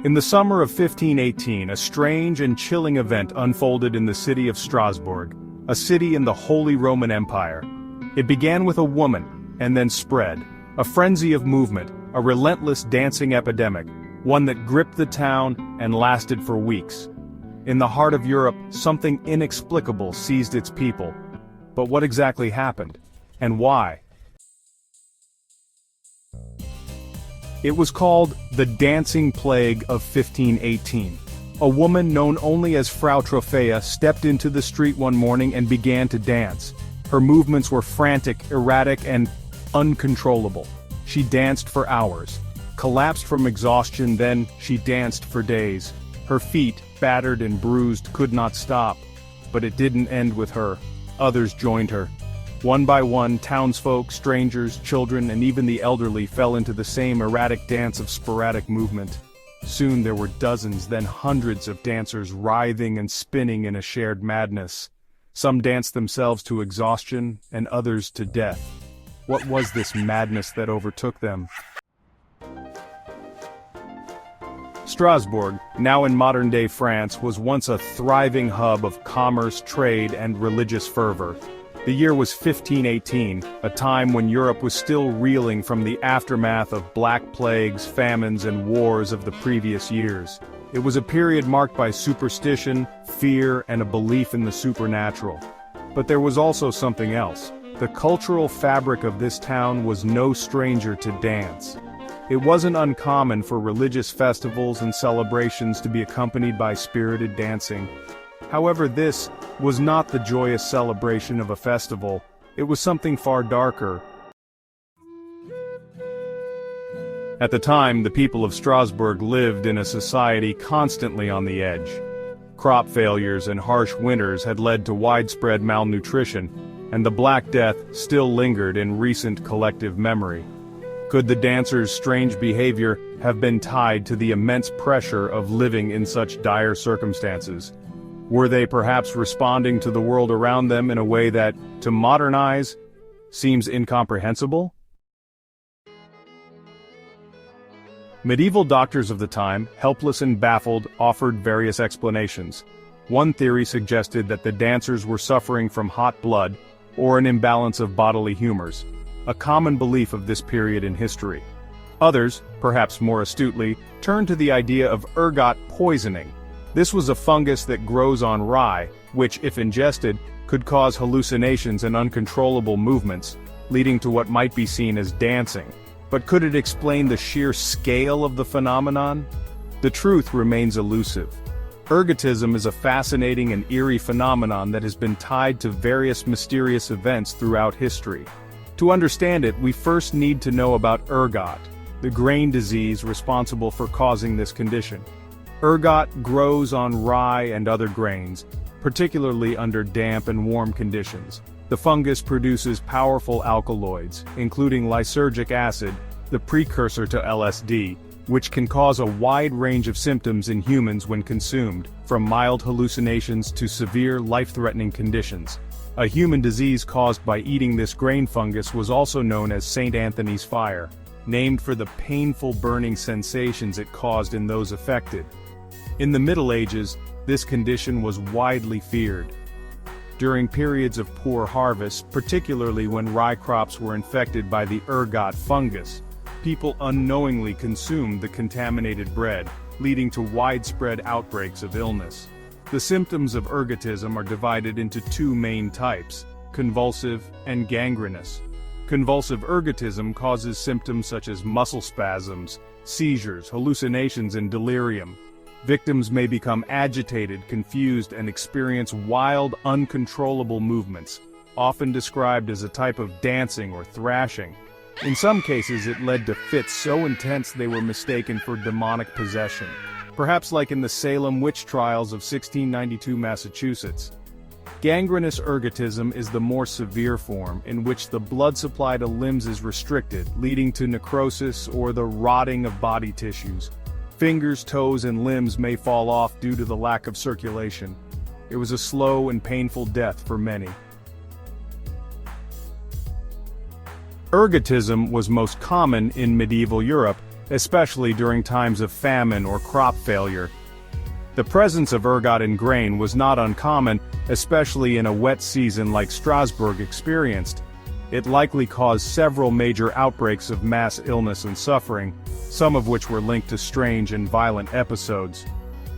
In the summer of 1518, a strange and chilling event unfolded in the city of Strasbourg, a city in the Holy Roman Empire. It began with a woman, and then spread. A frenzy of movement, a relentless dancing epidemic, one that gripped the town and lasted for weeks. In the heart of Europe, something inexplicable seized its people. But what exactly happened? And why? It was called the Dancing Plague of 1518. A woman known only as Frau Troffea stepped into the street one morning and began to dance. Her movements were frantic, erratic, and uncontrollable. She danced for hours, collapsed from exhaustion, then she danced for days. Her feet, battered and bruised, could not stop. But it didn't end with her. Others joined her. One by one, townsfolk, strangers, children, and even the elderly fell into the same erratic dance of sporadic movement. Soon there were dozens, then hundreds of dancers writhing and spinning in a shared madness. Some danced themselves to exhaustion, and others to death. What was this madness that overtook them? Strasbourg, now in modern-day France, was once a thriving hub of commerce, trade, and religious fervor. The year was 1518, a time when Europe was still reeling from the aftermath of black plagues, famines, and wars of the previous years. It was a period marked by superstition, fear, and a belief in the supernatural. But there was also something else. The cultural fabric of this town was no stranger to dance. It wasn't uncommon for religious festivals and celebrations to be accompanied by spirited dancing. However, this was not the joyous celebration of a festival. It was something far darker. At the time, the people of Strasbourg lived in a society constantly on the edge. Crop failures and harsh winters had led to widespread malnutrition, and the Black Death still lingered in recent collective memory. Could the dancers' strange behavior have been tied to the immense pressure of living in such dire circumstances? Were they perhaps responding to the world around them in a way that, to modern eyes, seems incomprehensible? Medieval doctors of the time, helpless and baffled, offered various explanations. One theory suggested that the dancers were suffering from hot blood, or an imbalance of bodily humors, a common belief of this period in history. Others, perhaps more astutely, turned to the idea of ergot poisoning. This was a fungus that grows on rye, which, if ingested, could cause hallucinations and uncontrollable movements, leading to what might be seen as dancing. But could it explain the sheer scale of the phenomenon? The truth remains elusive. Ergotism is a fascinating and eerie phenomenon that has been tied to various mysterious events throughout history. To understand it, we first need to know about ergot, the grain disease responsible for causing this condition. Ergot grows on rye and other grains, particularly under damp and warm conditions. The fungus produces powerful alkaloids, including lysergic acid, the precursor to LSD, which can cause a wide range of symptoms in humans when consumed, from mild hallucinations to severe life-threatening conditions. A human disease caused by eating this grain fungus was also known as St. Anthony's fire, named for the painful burning sensations it caused in those affected. In the Middle Ages, this condition was widely feared. During periods of poor harvests, particularly when rye crops were infected by the ergot fungus, people unknowingly consumed the contaminated bread, leading to widespread outbreaks of illness. The symptoms of ergotism are divided into two main types: convulsive and gangrenous. Convulsive ergotism causes symptoms such as muscle spasms, seizures, hallucinations, and delirium. Victims may become agitated, confused, and experience wild, uncontrollable movements, often described as a type of dancing or thrashing. In some cases, it led to fits so intense they were mistaken for demonic possession, perhaps like in the Salem witch trials of 1692 Massachusetts. Gangrenous ergotism is the more severe form, in which the blood supply to limbs is restricted, leading to necrosis or the rotting of body tissues. Fingers, toes, and limbs may fall off due to the lack of circulation. It was a slow and painful death for many. Ergotism was most common in medieval Europe, especially during times of famine or crop failure. The presence of ergot in grain was not uncommon, especially in a wet season like Strasbourg experienced. It likely caused several major outbreaks of mass illness and suffering, some of which were linked to strange and violent episodes.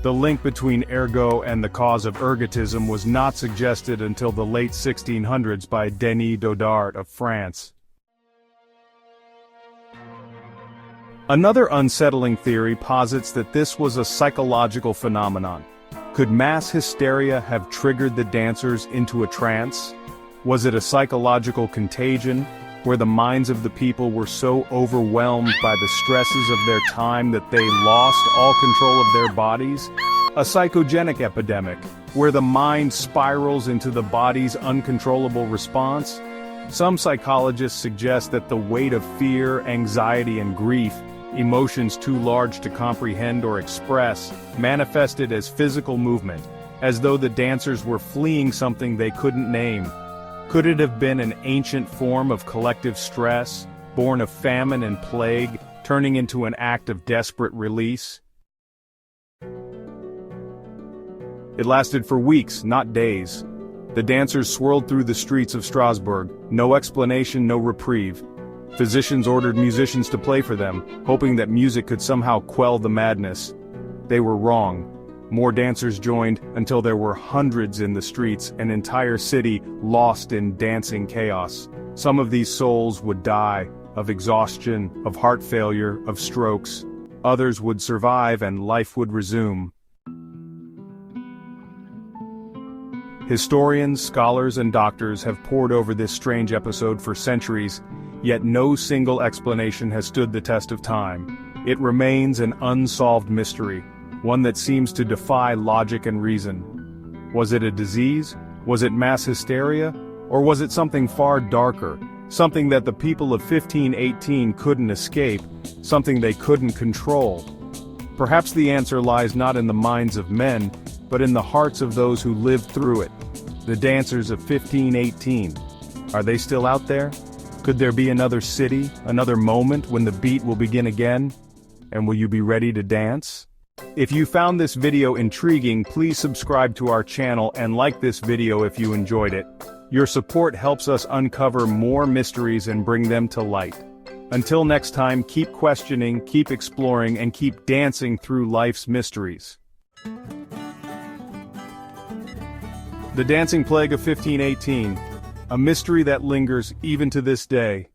The link between ergot and the cause of ergotism was not suggested until the late 1600s by Denis Dodart of France. Another unsettling theory posits that this was a psychological phenomenon. Could mass hysteria have triggered the dancers into a trance? Was it a psychological contagion, where the minds of the people were so overwhelmed by the stresses of their time that they lost all control of their bodies? A psychogenic epidemic, where the mind spirals into the body's uncontrollable response? Some psychologists suggest that the weight of fear, anxiety, and grief, emotions too large to comprehend or express, manifested as physical movement, as though the dancers were fleeing something they couldn't name. Could it have been an ancient form of collective stress, born of famine and plague, turning into an act of desperate release? It lasted for weeks, not days. The dancers swirled through the streets of Strasbourg, no explanation, no reprieve. Physicians ordered musicians to play for them, hoping that music could somehow quell the madness. They were wrong. More dancers joined, until there were hundreds in the streets, an entire city lost in dancing chaos. Some of these souls would die, of exhaustion, of heart failure, of strokes. Others would survive and life would resume. Historians, scholars, and doctors have pored over this strange episode for centuries, yet no single explanation has stood the test of time. It remains an unsolved mystery, one that seems to defy logic and reason. Was it a disease? Was it mass hysteria? Or was it something far darker, something that the people of 1518 couldn't escape, something they couldn't control? Perhaps the answer lies not in the minds of men, but in the hearts of those who lived through it. The dancers of 1518. Are they still out there? Could there be another city, another moment when the beat will begin again? And will you be ready to dance? If you found this video intriguing, please subscribe to our channel and like this video if you enjoyed it. Your support helps us uncover more mysteries and bring them to light. Until next time, keep questioning, keep exploring, and keep dancing through life's mysteries. The Dancing Plague of 1518. A mystery that lingers even to this day.